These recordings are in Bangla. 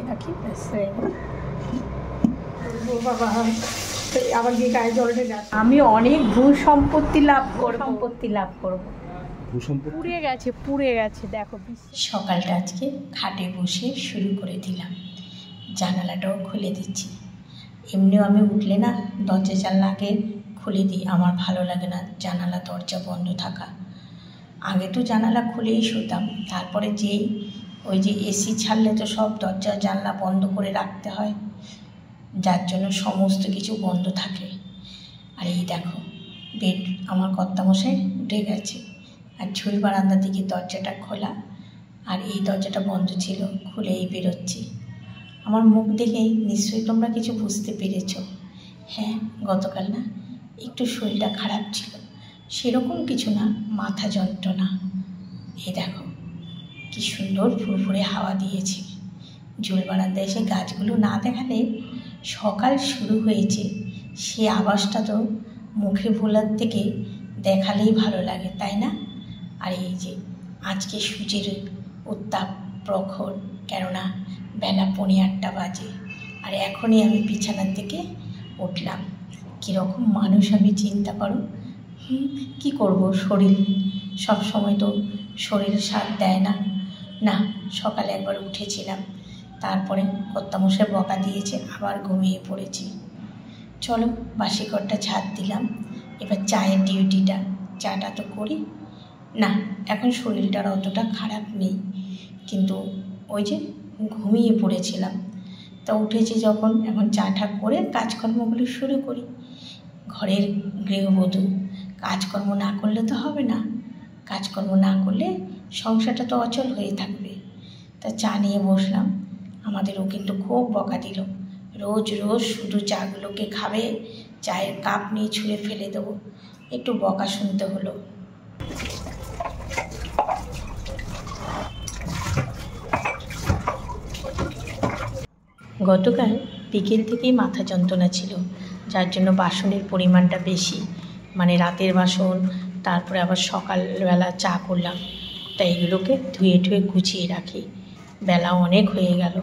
রাখি, ব্যাস হয়ে গেল। বাবা আবার গিয়ে গায়ে জলটা যাচ্ছে। আমি অনেক ভূসম্পত্তি লাভ করবো। পুড়ে গেছে দেখো। সকালটা আজকে খাটে বসে শুরু করে দিলাম, জানালাটাও খুলে দিচ্ছি। এমনিও আমি উঠলে না দরজা জানলা আগে খুলে দিই, আমার ভালো লাগে না জানালা দরজা বন্ধ থাকা। আগে তো জানালা খুলেই শুতাম, তারপরে ওই যে এসি ছাড়লে তো সব দরজা জানলা বন্ধ করে রাখতে হয়, যার জন্য সমস্ত কিছু বন্ধ থাকে। আর এই দেখো বেড, আমার কর্তামশাই উঠে গেছে, আর ঝুল বারান্দার দিকে দরজাটা খোলা, আর এই দরজাটা বন্ধ ছিল, খুলেই বেরোচ্ছি। আমার মুখ দেখেই নিশ্চয়ই তোমরা কিছু বুঝতে পেরেছ। হ্যাঁ, গতকাল না একটু শরীরটা খারাপ ছিল, সেরকম কিছু না, মাথা যন্ত্রণা। এই দেখো কি সুন্দর ফুরফুরে হাওয়া দিয়েছে। ঝুল বারান্দায় এসে গাছগুলো না দেখালে সকাল শুরু হয়েছে সে আওয়াজটা তো মুখে বলার থেকে দেখালেই ভালো লাগে, তাই না? আর এই যে আজকে সূর্যের উত্তাপ প্রখর, কেননা বেলা 8:45 বাজে, আর এখনই আমি বিছানার থেকে উঠলাম। কীরকম মানুষ আমি চিন্তা করো। কি করব, শরীর সব সময় তো শরীর সাথ দেয় না। না, সকালে একবার উঠেছিলাম, তারপরে কর্তামশাই বকা দিয়েছে, আবার ঘুমিয়ে পড়েছি। চলো বাসি ঘরটা ঝাড় দিলাম, এবার চায়ের ডিউটিটা, চাটা তো করি না। এখন শরীরটার অতটা খারাপ নেই, কিন্তু ওই যে ঘুমিয়ে পড়েছিলাম, তা উঠেছি যখন, এখন চাটা করে কাজকর্মগুলো শুরু করি। ঘরের গৃহবধূ কাজকর্ম না করলে তো হবে না, কাজকর্ম না করলে সংসারটা তো অচল হয়ে থাকবে। তা চা নিয়ে বসলাম, আমাদেরও কিন্তু খুব বকা দিল, রোজ রোজ শুধু চাগুলোকে খাবে, চায়ের কাপ নিয়ে ছুঁড়ে ফেলে দেবো, একটু বকা শুনতে হলো। গতকাল বিকেল থেকেই মাথা যন্ত্রণা ছিল, যার জন্য বাসনের পরিমাণটা বেশি, মানে রাতের বাসন, তারপরে আবার সকালবেলা চা করলাম, তাই এগুলোকে ধুয়ে ঠুয়ে গুছিয়ে রাখি। বেলা অনেক হয়ে গেল,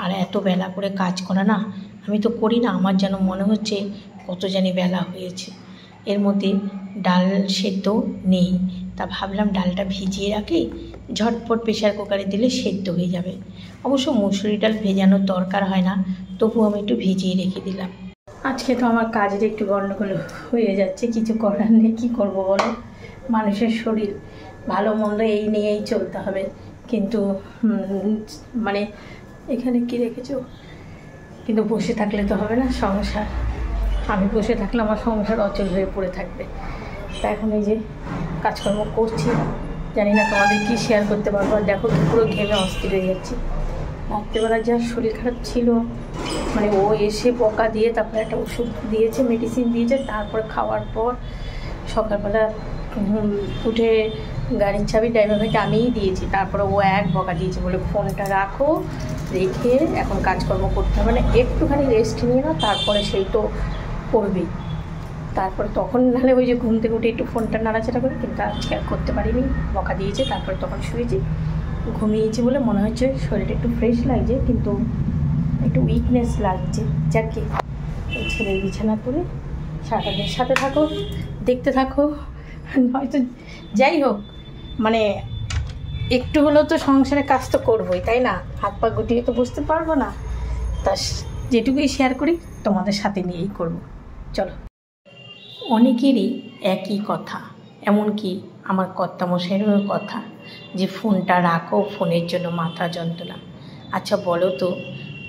আর এত বেলা করে কাজ করা না, আমি তো করি না, আমার যেন মনে হচ্ছে কত জানি বেলা হয়েছে। এর মধ্যে ডাল সেদ্ধ নেই, তা ভাবলাম ডালটা ভিজিয়ে রাখি, ঝটপট প্রেশার কুকারে দিলে সেদ্ধ হয়ে যাবে। অবশ্য মুসুরি ডাল ভেজানোর দরকার হয় না, তবুও আমি একটু ভিজিয়ে রেখে দিলাম। আজকে তো আমার কাজের একটু গণ্ডগোল হয়ে যাচ্ছে, কিছু করার নেই, কী করবো বলো। মানুষের শরীর ভালো মন্দ এই নিয়েই চলতে হবে, কিন্তু মানে এখানে কি রেখেছো, কিন্তু বসে থাকলে তো হবে না সংসার। আমি বসে থাকলে আমার সংসার অচল হয়ে পড়ে থাকবে। তা এখন এই যে কাজকর্ম করছি, জানি না তোমাদের কি শেয়ার করতে পারবো। আর দেখো পুরো ঘেমে অস্থির হয়ে যাচ্ছি। রাত্রেবেলা যা শরীর খারাপ ছিল, মানে ও এসে বকা দিয়ে তারপরে একটা ওষুধ দিয়েছে, মেডিসিন দিয়েছে, তারপরে খাওয়ার পর সকালবেলা উঠে গাড়ির চাবি ড্রাইভার ভাইকে আমিই দিয়েছি, তারপরে ও এক বকা দিয়েছে, বলে ফোনটা রাখো, রেখে এখন কাজকর্ম করতে হবে, মানে একটুখানি রেস্ট নিয়ে নাও, তারপরে সেই তো করবেই। তারপরে তখন নাহলে ওই যে ঘুম থেকে উঠে একটু ফোনটা নাড়াচাড়া করে, কিন্তু আজকে আর করতে পারিনি, বকা দিয়েছে। তারপরে তখন শুয়েছি, ঘুমিয়েছি বলে মনে হচ্ছে শরীরটা একটু ফ্রেশ লাগছে, কিন্তু একটু উইকনেস লাগছে। যাকে এই ছেলের বিছানা করে সারাটা দিন সাথে থাকো, দেখতে থাকো, হয়তো যাই হোক, মানে একটু হলেও তো সংসারে কাজ তো করবোই, তাই না? হাত পা গুটিয়ে তো বুঝতে পারবো না, তা যেটুকুই শেয়ার করি তোমাদের সাথে নিয়েই করব। চলো। অনেকেরই একই কথা, এমনকি আমার কর্তামশাইয়েরও কথা, যে ফোনটা রাখো, ফোনের জন্য মাথা যন্ত্রণা। আচ্ছা বলো তো,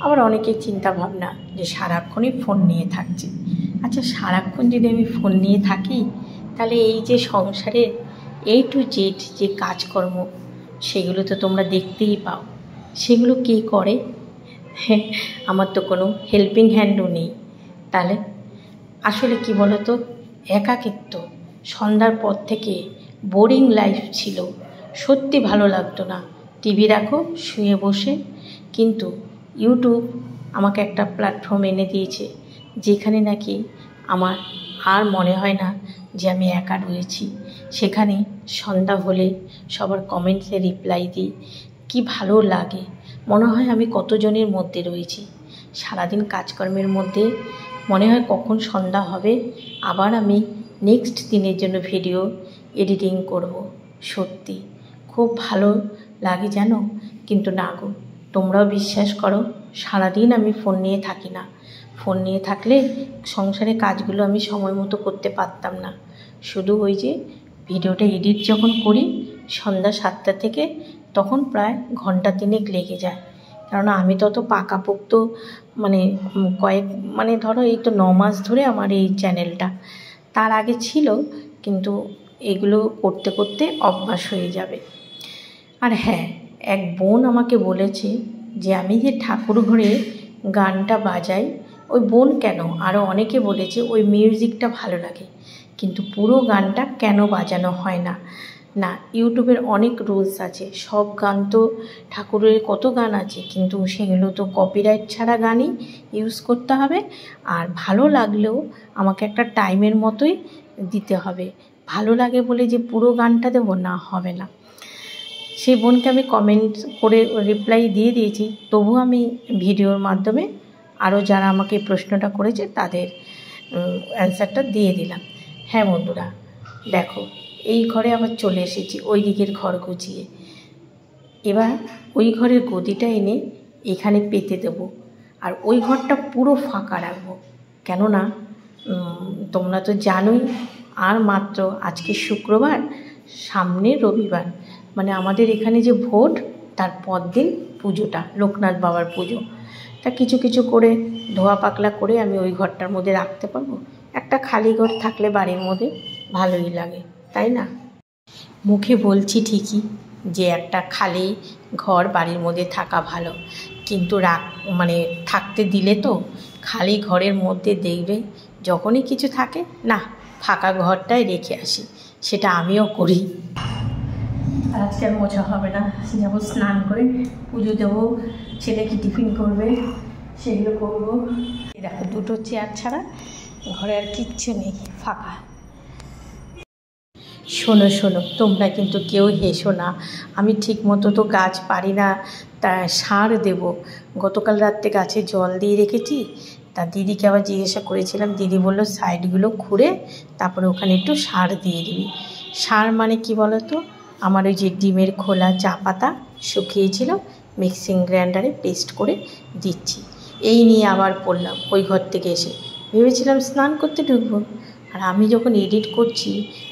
আবার অনেকের চিন্তা ভাবনা যে সারাক্ষণই ফোন নিয়ে থাকছে। আচ্ছা সারাক্ষণ যদি আমি ফোন নিয়ে থাকি, তাহলে এই যে সংসারের A to Z যে কাজকর্ম, সেগুলো তো তোমরা দেখতেই পাও, সেগুলো কে করে? আমার তো কোনো হেল্পিং হ্যান্ডও নেই। তাহলে আসলে কি বলো তো, একাকিত্ব। সন্ধ্যার পর থেকে বোরিং লাইফ ছিল, সত্যি ভালো লাগতো না। টিভি রাখো শুয়ে বসে, কিন্তু ইউটিউব আমাকে একটা প্ল্যাটফর্ম এনে দিয়েছে, যেখানে নাকি আমার আর মনে হয় না যে আমি একা রয়েছি। সেখানে সন্ধ্যা হলে সবার কমেন্টসে রিপ্লাই দিই, কি ভালো লাগে। মনে হয় আমি কতজনের মধ্যে রয়েছি। সারাদিন কাজকর্মের মধ্যে মনে হয় কখন সন্ধ্যা হবে, আবার আমি নেক্সট দিনের জন্য ভিডিও এডিটিং করব। সত্যি খুব ভালো লাগে জানো, কিন্তু না গো, তোমরাও বিশ্বাস করো, সারাদিন আমি ফোন নিয়ে থাকি না। ফোন নিয়ে থাকলে সংসারে কাজগুলো আমি সময় মতো করতে পারতাম না। শুধু ওই যে ভিডিওটা এডিট যখন করি সন্ধ্যা 7টা থেকে, তখন প্রায় ঘন্টা 3 লেগে যায়। কেননা আমি তত পাকাপোক্ত ধরো এই তো 9 মাস ধরে আমার এই চ্যানেলটা, তার আগে ছিল, কিন্তু এগুলো করতে করতে অভ্যাস হয়ে যাবে। আর হ্যাঁ, এক বোন আমাকে বলেছে যে আমি যে ঠাকুর ঘরে গানটা বাজাই, ওই বোন কেন, আরও অনেকে বলেছে ওই মিউজিকটা ভালো লাগে, কিন্তু পুরো গানটা কেন বাজানো হয় না। না, ইউটিউবের অনেক রুলস আছে, সব গান তো ঠাকুরের কত গান আছে, কিন্তু সেগুলো তো কপিরাইট ছাড়া গানই ইউজ করতে হবে। আর ভালো লাগলেও আমাকে একটা টাইমের মতোই দিতে হবে। ভালো লাগে বলে যে পুরো গানটা দেবো, না, হবে না। সেই বোনকে আমি কমেন্ট করে রিপ্লাই দিয়ে দিয়েছি, তবু আমি ভিডিওর মাধ্যমে আরও যারা আমাকে প্রশ্নটা করেছে তাদের অ্যান্সারটা দিয়ে দিলাম। হ্যাঁ বন্ধুরা, দেখো এই ঘরে আবার চলে এসেছি ওই দিকের ঘর গুছিয়ে। এবার ওই ঘরের গদিটা এনে এখানে পেতে দেবো, আর ওই ঘরটা পুরো ফাঁকা রাখবো। কেননা তোমরা তো জানোই, আর মাত্র আজকে শুক্রবার, সামনে রবিবার, আমাদের এখানে যে ভোট, তার পরদিন পুজোটা, লোকনাথ বাবার পুজো। তা কিছু কিছু করে ধোয়া পাকলা করে আমি ওই ঘরটার মধ্যে রাখতে পারবো। একটা খালি ঘর থাকলে বাড়ির মধ্যে ভালোই লাগে, তাই না? মুখে বলছি ঠিকই যে একটা খালি ঘর বাড়ির মধ্যে থাকা ভালো, কিন্তু থাকতে দিলে তো খালি ঘরের মধ্যে দেখবে যখনই কিছু থাকে না, ফাঁকা ঘরটাই রেখে আসি। সেটা আমিও করি। আজকে আর মোছা হবে না, যাবো স্নান করে পুজো দেবো, ছেলেকে টিফিন করবে, সেগুলো করবো। দেখো দুটো চেয়ার ছাড়া ঘরে আর কিচ্ছু নেই, ফাঁকা। শোনো শোনো, তোমরা কিন্তু কেউ হেসো না, আমি ঠিক মতো তো গাছ পারি না, তা সার দেব। গতকাল রাত্রে গাছে জল দিয়ে রেখেছি, তা দিদিকে আবার জিজ্ঞাসা করেছিলাম, দিদি বললো সাইডগুলো খুঁড়ে তারপরে ওখানে একটু সার দিয়ে দিবি। সার কি বলো তো, আমার ওই যে ডিমের খোলা, চা পাতা শুকিয়েছিল, মিক্সিং গ্রাইন্ডারে পেস্ট করে দিচ্ছি। এই নিয়ে আবার পড়লাম ওই ঘর থেকে এসে, ভেবেছিলাম স্নান করতে ঢুকবো। আর আমি যখন এডিট করছি,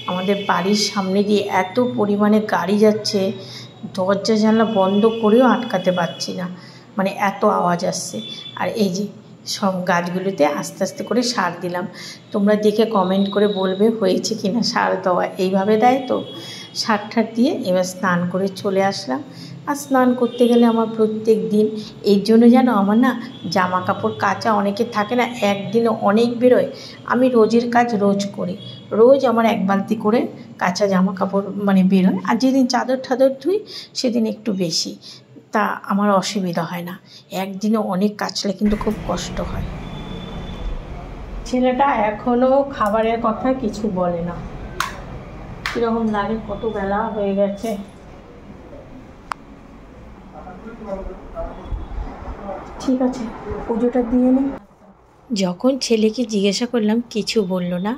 আমাদের বাড়ির সামনে দিয়ে এত পরিমাণে গাড়ি যাচ্ছে, দরজা জানলা বন্ধ করেও আটকাতে পারছি না, এত আওয়াজ আসছে। আর এই যে সব গাছগুলোতে আস্তে আস্তে করে সার দিলাম। তোমরা দেখে কমেন্ট করে বলবে হয়েছে কি না সার দেওয়া। এইভাবে দেয় তো। সার ঠার দিয়ে এবার স্নান করে চলে আসলাম। আর স্নান করতে গেলে আমার প্রত্যেক দিন, এর জন্য জানো আমার না জামা কাপড় কাচা অনেকের থাকে না, একদিনে অনেক বেরোয়। আমি রোজের কাজ রোজ করি, রোজ আমার 1 বালতি করে কাঁচা জামা কাপড় বেরোয়। আর যেদিন চাদর ঠাদর ধুই সেদিন একটু বেশি, তা আমার অসুবিধা হয় না। একদিনে অনেক কাচলে কিন্তু খুব কষ্ট হয়। ছেলেটা এখনও খাবারের কথা কিছু বলে না, কীরকম লাগে, কত বেলা হয়ে গেছে। ঠিক আছে, পুজোটা দিয়ে নিই। যখন ছেলেকে জিজ্ঞাসা করলাম কিছু বলল না।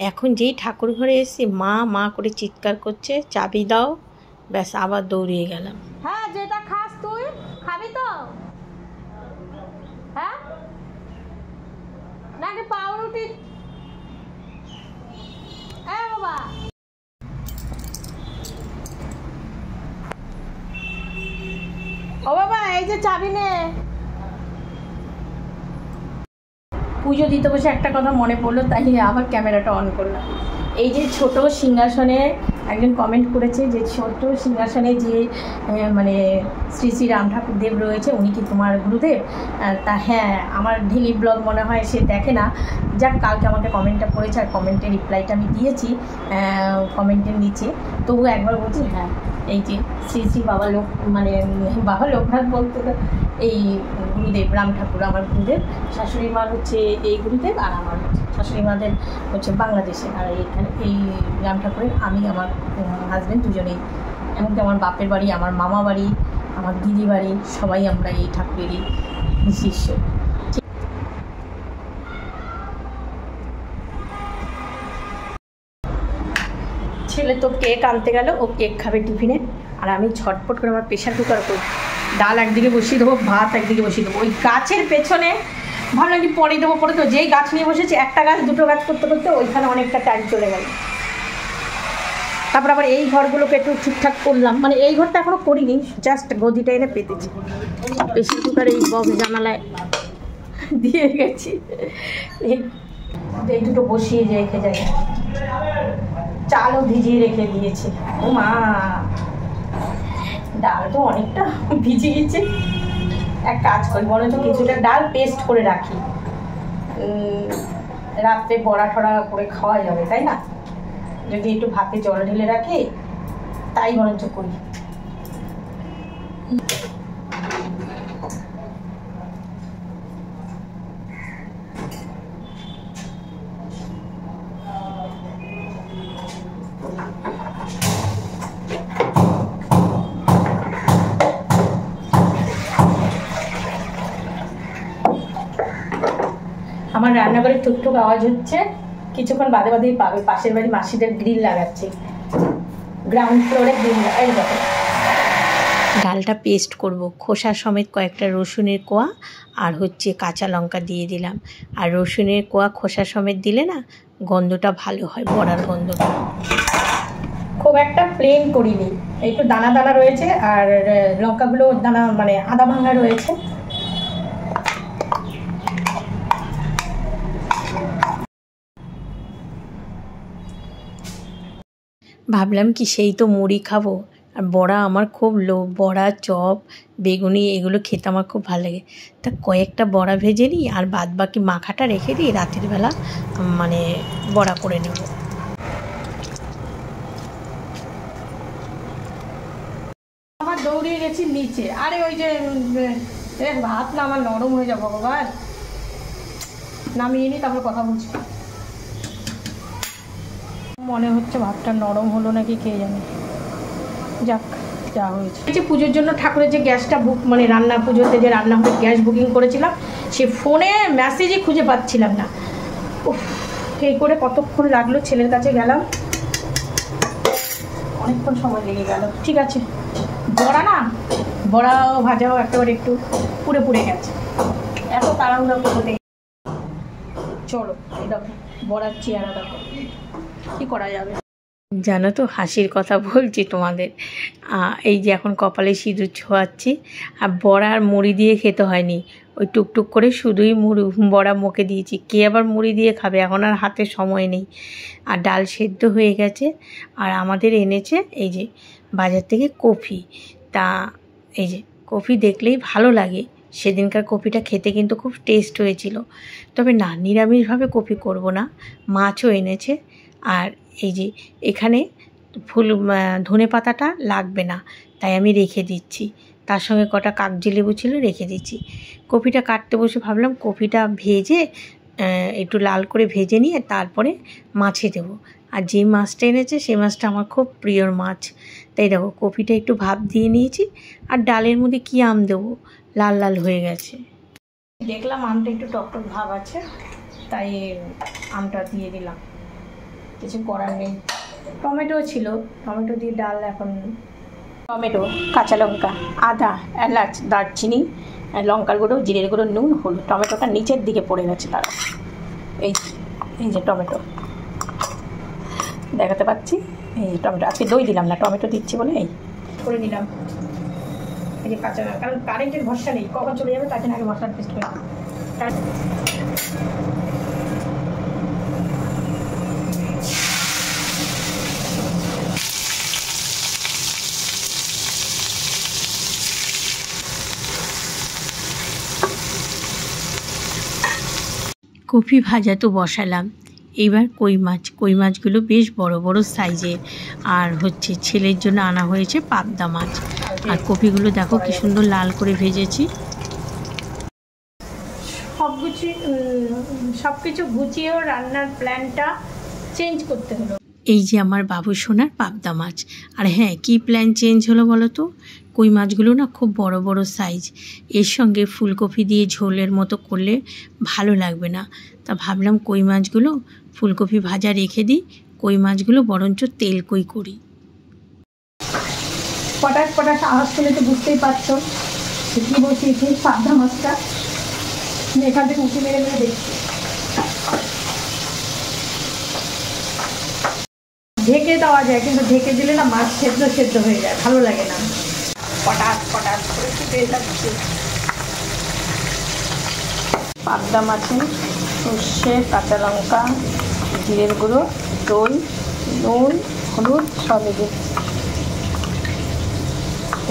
এখন যেই ঠাকুর ঘরে এসে মা মা করে চিৎকার করছে, চাবি দাও, ব্যাস আবার দৌড়িয়ে গেলাম। হ্যাঁ, যেটা খাস তুই খাবি তো? হ্যাঁ, নাকি পাউরুটি? বাবা, ও বাবা, এই যে চাবি নে। পুজো দিতে বসে একটা কথা মনে পড়লো, তাই আবার ক্যামেরাটা অন করলাম। এই যে ছোট সিংহাসনে, একজন কমেন্ট করেছে যে ছোট সিংহাসনে যে শ্রী শ্রী রাম ঠাকুরদেব রয়েছে, উনি কি তোমার গুরুদেব? তা হ্যাঁ, আমার ডেলি ব্লগ মনে হয় সে দেখে না। যাক, কালকে আমাকে কমেন্টটা করেছে, আর কমেন্টের রিপ্লাইটা আমি দিয়েছি কমেন্টের নিচে। তবু একবার বলছি, হ্যাঁ, এই যে শ্রী শ্রী বাবা বাবা লোকনাথ বলতে তো এই গুরুদেব রাম ঠাকুর আমার গুরুদেব। শাশুড়ি মার হচ্ছে এই গুরুদেব, আর আমার শাশুড়ি মাদের হচ্ছে বাংলাদেশে। আর এইখানে এই রাম ঠাকুরের আমি আমার হাজব্যান্ড দুজনেই, এমনকি আমার বাপের বাড়ি, আমার মামা বাড়ি, আমার দিদি বাড়ি সবাই আমরা এই ঠাকুরেরই শিষ্য। ছেলে তো কেক আনতে গেল, ও কেক খাবে টিফিনে, আর আমি ঝটপট করে আমার প্রেশার কুকার করি, ডাল একদিকে বসিয়ে দেবো, ভাত একদিকে বসিয়ে দেবো। ওই গাছের পেছনে ভাবলাম কি পরে দেবো, যেই গাছ নিয়ে বসেছি, একটা গাছ দুটো গাছ করতে করতে ওইখানে অনেকটা টাইম চলে গেল। তারপর আবার এই ঘরগুলোকে একটু ঠিকঠাক করলাম, মানে এই ঘরটা এখনও করিনি, জাস্ট গদিটা এনে পেতেছি। প্রেশার কুকার এই বক্স জানালায় দিয়ে গেছি, এই দুটো বসিয়ে রেখে যাই, চালও ভিজিয়ে রেখে দিয়েছি। ও মা, ডাল তো অনেকটা ভিজে গেছে। এক কাজ করি, বরঞ্চ কিছুটা ডাল পেস্ট করে রাখি, রাত্রে বড়া ঠড়া করে খাওয়া যাবে, তাই না? যদি একটু ভাতে জল ঢেলে রাখি, তাই বরঞ্চ করি। আমার রান্নাঘরে টুকটুক আওয়াজ হচ্ছে, কিছুক্ষণ বাদে বাদেই পাবে। পাশের বাড়ি মাসিদের গ্রিল লাগাচ্ছে, গ্রাউন্ড ফ্লোরে গ্রিল লাগাই যাবে। ডালটা পেস্ট করব, খোসা সমেত কয়েকটা রসুনের কোয়া আর হচ্ছে কাঁচা লঙ্কা দিয়ে দিলাম। আর রসুনের কোয়া খোসা সমেত দিলে না গন্ধটা ভালো হয়, বড়ার গন্ধটা। খুব একটা প্লেন করিনি, একটু দানা দানা রয়েছে, আর লঙ্কাগুলো দানা মানে আদা ভাঙা রয়েছে। ভাবলাম কি সেই তো মুড়ি খাবো, আর বড়া আমার খুব লোভ, বড়া চপ বেগুনি এগুলো খেতে আমার খুব ভালো লাগে। তা কয়েকটা বড়া ভেজে নিই, আর বাদ বাকি মাখাটা রেখে দিই, রাতের বেলা মানে বড়া করে নেব। আমার দৌড়িয়ে গেছি নিচে, আরে ওই যে ভাত না আমার নরম হয়ে যাবো ভগবান, নামিয়ে নিই তারপর কথা বলছি। মনে হচ্ছে ভাতটা নরম হলো নাকি কে জানে, যাক যা হয়েছে। এই যে পুজোর জন্য ঠাকুরের যে গ্যাসটা বুক, মানে রান্না পুজোতে যে রান্না হবে গ্যাস বুকিং করেছিলাম, সে ফোনে মেসেজই খুঁজে পাচ্ছিলাম না। উফ, এই করে কতক্ষণ লাগলো, ছেলের কাছে গেলাম, অনেকক্ষণ সময় লেগে গেল। ঠিক আছে, বড়া না, বড়াও ভাজাও একেবারে একটু পুড়ে পুড়ে গেছে, এত তাড়াহুড়া করতে। চলো দেখো বড়ার চেহারা দেখো, কি করা যাবে। জানো তো হাসির কথা বলছি তোমাদের, এই যে এখন কপালে সিঁদুর ছোঁয়াচ্ছি, আর বড়া আর মুড়ি দিয়ে খেতে হয়নি, ওই টুকটুক করে শুধুই বড়া মুখে দিয়েছি। কে আবার মুড়ি দিয়ে খাবে, এখন আর হাতে সময় নেই। আর ডাল সেদ্ধ হয়ে গেছে, আর আমাদের এনেছে এই যে বাজার থেকে কফি। তা এই যে কফি দেখলেই ভালো লাগে, সেদিনকার কফিটা খেতে কিন্তু খুব টেস্ট হয়েছিল। তবে না, নিরামিষভাবে কফি করব না, মাছও এনেছে। আর এই যে এখানে ধনে পাতাটা লাগবে না, তাই আমি রেখে দিচ্ছি, তার সঙ্গে কটা কাগজি লেবু ছিল রেখে দিচ্ছি। কফিটা কাটতে বসে ভাবলাম কফিটা ভেজে একটু লাল করে ভেজে নিয়ে তারপরে মাছে দেবো। আর যে মাছটা এনেছে সেই মাছটা আমার খুব প্রিয় মাছ, তাই দেখো কফিটা একটু ভাপ দিয়ে নিয়েছি। আর ডালের মধ্যে কি আম দেবো, লাল লাল হয়ে গেছে। দেখলাম আমটা একটু টকটক ভাব আছে, তাই আমটা দিয়ে দিলাম, কিছু করার নেই। টমেটো ছিল, টমেটো দিয়ে ডাল এখন। টমেটো, কাঁচা লঙ্কা, আদা, এলাচ, দারচিনি, লঙ্কার গুঁড়ো, জিরের গুঁড়ো, নুন, হলুদ। টমেটোটা নিচের দিকে পড়ে গেছে, তারা এই যে টমেটো দেখাতে পাচ্ছি, এই টমেটো। আজকে দই দিলাম না, টমেটো দিচ্ছি বলে এই করে নিলাম। এই যে কাঁচা, কারণ কারেন্টের ভরসা নেই, কখন চলে যাবে তার জন্য আগে মশলা পেস্ট করে দিলাম। কফি ভাজা তো বসালাম, এইবার কই মাছগুলো বেশ বড় বড় সাইজের, আর হচ্ছে ছেলের জন্য আনা হয়েছে পাবদা মাছ। আর কপিগুলো দেখো কি সুন্দর লাল করে ভেজেছি। সব কিছু গুছিয়েও রান্নার প্ল্যানটা চেঞ্জ করতে হলো। এই যে আমার বাবু সোনার পাবদা মাছ। আর হ্যাঁ, কি প্ল্যান চেঞ্জ হলো বলো তো, কই মাছগুলো না খুব বড় বড় সাইজ, এর সঙ্গে ফুলকপি দিয়ে ঝোলের মতো করলে ভালো লাগবে না। তা ভাবলাম কই মাছগুলো ফুলকপি ভাজা রেখে দিই, কই মাছগুলো বরঞ্চ তেল কই করি। পটাশ পটাশ আওয়াজ শুনে তো বুঝতেই পারছো কী বসিয়েছি, পাবদা মাছটা এখান থেকে উঁচু মেরে মেরে দেখছি। ঢেকে দেওয়া যায়, কিন্তু ঢেকে দিলে না মাছ সেদ্ধ সেদ্ধ হয়ে যায়, ভালো লাগে না। পটাশ পটাশ করে ফুটে যাচ্ছে। পাবদা মাছে সর্ষে, কাঁচা লঙ্কা, জিরের গুঁড়ো, দই, নুন, হলুদ সব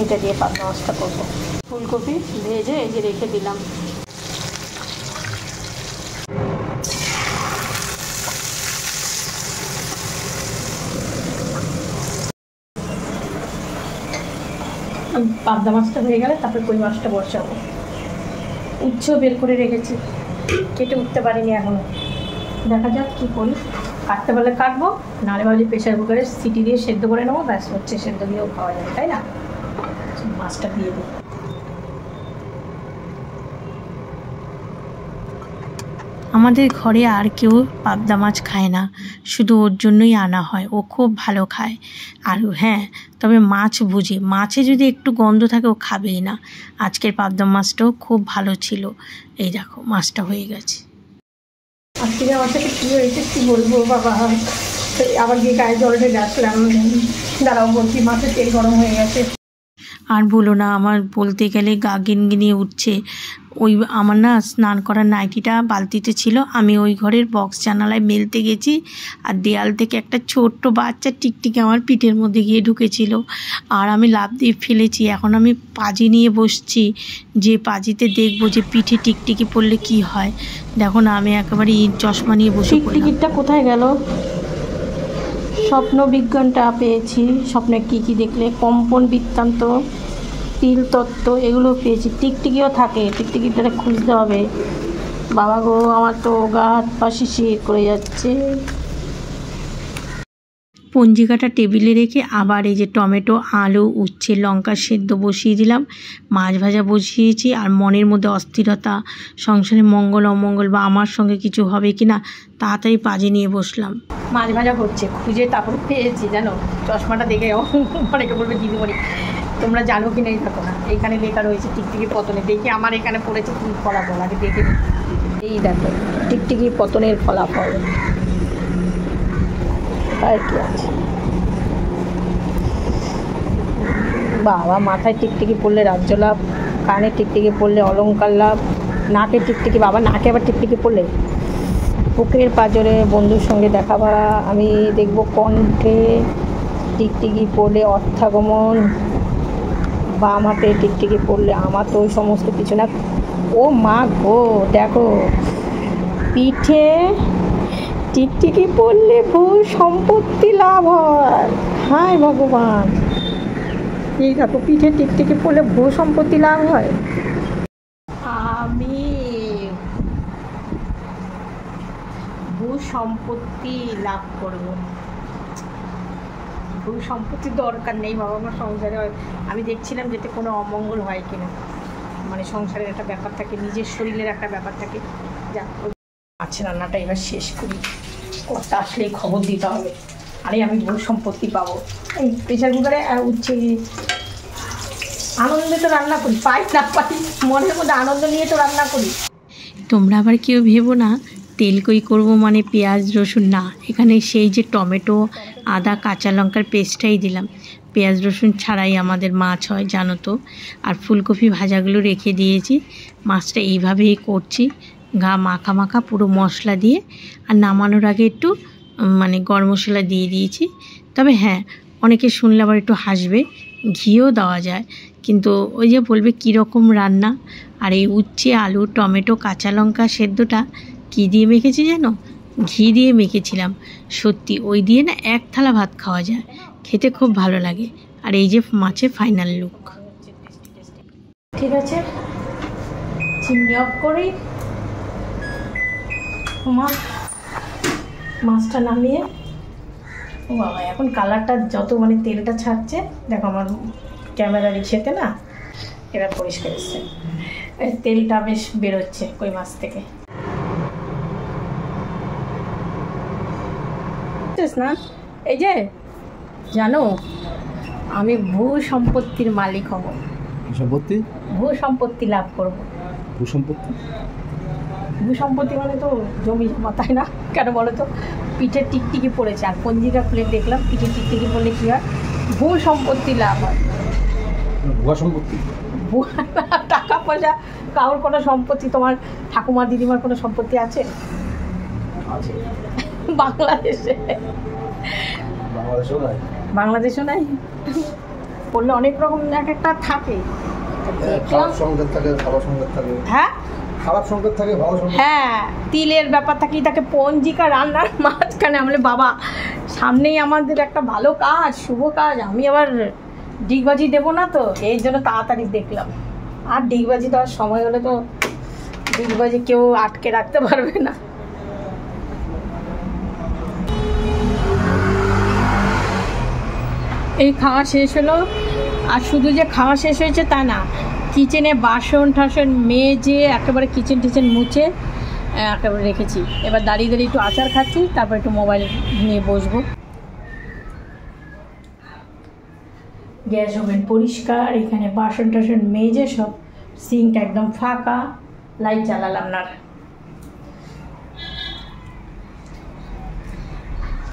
এটা দিয়ে পাবদা মাছটা করবো। ফুলকপি ভেজে এই যে রেখে দিলাম। পাবদা মাছটা হয়ে গেলে তারপরে কই মাছটা বসাবো। উচ্ছেও বের করে রেখেছি, কেটে উঠতে পারিনি এখনো। দেখা যাক কী করি, কাটতে পারলে কাটবো, নাহলে ভাবছি প্রেশার কুকারে সিটি দিয়ে সেদ্ধ করে নেবো, ব্যাস হচ্ছে, সেদ্ধ দিয়েও খাওয়া যাবে, তাই না? মাছটা দিয়ে দিই। আমাদের ঘরে আর কেউ পাবদা মাছ খায় না, শুধু ওর জন্যই আনা হয়, ও খুব ভালো খায়। আর হ্যাঁ, তবে মাছ বুঝে, মাছে যদি একটু গন্ধ থাকে ও খাবেই না। আজকের পাবদা মাছটাও খুব ভালো ছিল। এই দেখো মাছটা হয়ে গেছে। আজকে আমার সাথে কী হয়েছে কী বলবো বাবা, আবার গিয়ে গায়ে জল ঢেলে আসলাম। দাঁড়াও বলছি, মাছের তেল গরম হয়ে গেছে। আর বলো না, আমার বলতে গেলে গা গিনগিনিয়ে উঠছে। ওই আমার না স্নান করার নাইটিটা বালতিতে ছিল, আমি ওই ঘরের বক্স জানালায় মেলতে গেছি, আর দেয়াল থেকে একটা ছোট্ট বাচ্চা টিকটিকি আমার পিঠের মধ্যে গিয়ে ঢুকেছিল, আর আমি লাফ দিয়ে ফেলেছি। এখন আমি পাজি নিয়ে বসছি, যে পাজিতে দেখবো যে পিঠে টিকটিকি পড়লে কি হয়। দেখো না, আমি একেবারে চশমা নিয়ে বসে পড়লাম। টিকটিকিটা কোথায় গেল? স্বপ্ন বিজ্ঞানটা পেয়েছি, স্বপ্নে কি কি দেখলে, কম্পন বৃত্তান্ত, তিল তত্ত্ব, এগুলো পেয়েছি। টিকটিকিও থাকে, টিকটিকিটা খুঁজতে হবে। বাবা গো, আমার তো গা হাত পা শিরশির করে যাচ্ছে। পঞ্জিকাটা টেবিলে রেখে আবার এই যে টমেটো, আলু, উচ্ছে, লঙ্কা সেদ্ধ বসিয়ে দিলাম, মাছ ভাজা বসিয়েছি। আর মনের মধ্যে অস্থিরতা, সংসারে মঙ্গল অমঙ্গল বা আমার সঙ্গে কিছু হবে কি না, তাড়াতাড়ি পাজি নিয়ে বসলাম। মাছ ভাজা হচ্ছে, খুঁজে তারপরে পেয়েছি, জানো চশমাটা দেখে অনেকে বলবে দিদিমণি তোমরা জানো কি নেই থাকো না, এইখানে লেখা রয়েছে টিকটিকি পতনে। দেখি আমার এখানে পড়েছে কী ফলাফল, আগে দেখে এই দেখো টিকটিকি পতনের ফলাফল। আর কি আছে, বাবা মাথায় টিকটিকি পড়লে রাজ্য লাভ, কানে টিকটিকি পড়লে অলংকার লাভ, নাকে টিকটিকি, বাবা নাকে আবার টিকটিকি পড়লে বুকের পাঁজরে বন্ধুর সঙ্গে দেখা করা। আমি দেখব কণ্ঠে টিকটিকি পড়লে অর্থাগমন, বাম হাতে টিকটিকি পড়লে আমার তো ওই সমস্ত কিছু না। ও মা গো, দেখো পিঠে টিকটিকি পড়লে ভূ সম্পত্তি লাভ হয়। হায় ভগবান, এই দেখো পিঠে টিকটিকি পড়লে ভূ সম্পত্তি লাভ হয়। আমি ভূ সম্পত্তি লাভ করবো। ভূ সম্পত্তির দরকার নেই বাবা, আমার সংসারে আমি দেখছিলাম যেতে কোনো অমঙ্গল হয় কিনা, মানে সংসারের একটা ব্যাপার থাকে, নিজের শরীরের একটা ব্যাপার থাকে। যাক, মাছের রান্নাটা এবার শেষ করি, কর্তা আসলেই খবর দিতে হবে। আরে আমি ভূ সম্পত্তি পাবো। এই প্রেশার কুকারে উঠছে, আনন্দে তো রান্না করি, পাই না পাই মনের মধ্যে আনন্দ নিয়ে তো রান্না করি। তোমরা আবার কেউ ভেবো না তেল কই করবো মানে পেঁয়াজ রসুন, না, এখানে সেই যে টমেটো, আদা, কাঁচা লঙ্কার পেস্টটাই দিলাম। পেঁয়াজ রসুন ছাড়াই আমাদের মাছ হয় জানো তো। আর ফুলকপি ভাজাগুলো রেখে দিয়েছি, মাছটা এইভাবেই করছি, গা মাখা মাখা পুরো মশলা দিয়ে। আর নামানোর আগে একটু মানে গরম মশলা দিয়ে দিয়েছি। তবে হ্যাঁ, অনেকে শুনলে আবার একটু হাসবে, ঘিও দেওয়া যায়, কিন্তু ওই যে বলবে কীরকম রান্না। আর এই উচ্ছে, আলু, টমেটো, কাঁচা লঙ্কা সেদ্ধটা কী দিয়ে মেখেছি জানো? ঘি দিয়ে মেখেছিলাম। সত্যি ওই দিয়ে না এক থালা ভাত খাওয়া যায়, খেতে খুব ভালো লাগে। আর এই যে মাছের ফাইনাল লুক। ঠিক আছে, চিমনি অফ করি, মাছটা নামিয়ে। ও বাবা, এখন কালারটা যত মানে তেলটা ছাড়ছে, দেখো আমার ক্যামেরার ইসেতে না এবার পরিষ্কার এসছে, তেলটা বেশ বেরোচ্ছে কই মাছ থেকে। না এই যে জানো আমি ভূ সম্পত্তির মালিক হব, ভূ সম্পত্তি লাভ করবো। ভূ সম্পত্তি মানে তো জমি জমা, তাই না? কেন বলো তো, পিঠে টিকটিকি পড়েছে আর পঞ্জিকা খুলে দেখলাম পিঠে টিকটিকি পড়লে কি হয়, ভূ সম্পত্তি লাভ হয়। ভুয়া সম্পত্তি, টাকা পয়সা কারোর কোনো সম্পত্তি, তোমার ঠাকুমা দিদিমার কোনো সম্পত্তি আছে? বাংলাদেশে, বাংলাদেশও নাই। বললে অনেক রকম এক একটা থাকে, হ্যাঁ খারাপ সংকেত থাকে, ভালো সংকেত। হ্যাঁ, তিলের ব্যাপার থাকি তাকে পঞ্জিকা রান্নার মাঝখানে আমলে বাবা সামনেই আমাদের একটা ভালো কাজ, শুভ কাজ, আমি আবার ডিগবাজি দেবো না, তো এই জন্য তাড়াতাড়ি দেখলাম। আর ডিগবাজি দেওয়ার সময় হলে তো ডিগবাজি কেউ আটকে রাখতে পারবে না। এই খাওয়া শেষ হলো, আর শুধু যে খাওয়া শেষ হয়েছে তা না, কিচেনে বাসন টাসন মেজে একেবারে কিচেন টিচেন মুছে একেবারে রেখেছি। এবার দাঁড়িয়ে দাঁড়িয়ে একটু আচার খাচ্ছি, তারপর একটু মোবাইল নিয়ে বসবো। গ্যাস ওভেন পরিষ্কার, এখানে বাসন টাসন মেজে সব, সিঙ্ক একদম ফাঁকা, লাইট জ্বালালাম না।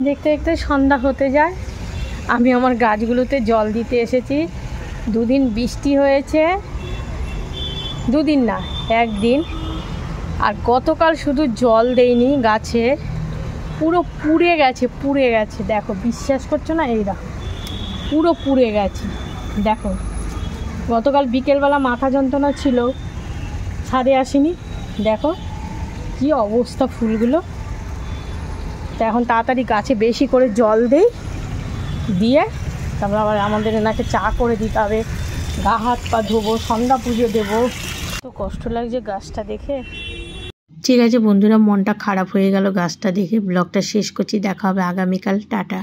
দেখতে দেখতে সন্ধ্যা হতে যায়, আমি আমার গাছগুলোতে জল দিতে এসেছি। দুদিন বৃষ্টি হয়েছে, দুদিন না একদিন, আর গতকাল শুধু জল দেইনি গাছে, পুরো পুড়ে গেছে, পুড়ে গেছে। দেখো বিশ্বাস করছো না, এই দেখো পুরো পুড়ে গেছে। দেখো গতকাল বিকেলবেলা মাথা যন্ত্রণা ছিল, ছাদে আসিনি, দেখো কি অবস্থা ফুলগুলো। তো এখন তাড়াতাড়ি গাছে বেশি করে জল দেই, দিয়ে তারপর আবার আমাদের এনাকে চা করে দিতে হবে, গা হাত পা ধোবো, সন্ধ্যা পুজো দেবো। তো কষ্ট লাগছে গাছটা দেখে। ঠিক আছে বন্ধুরা, মনটা খারাপ হয়ে গেল গাছটা দেখে। ব্লগটা শেষ করছি, দেখা হবে আগামীকাল, টাটা।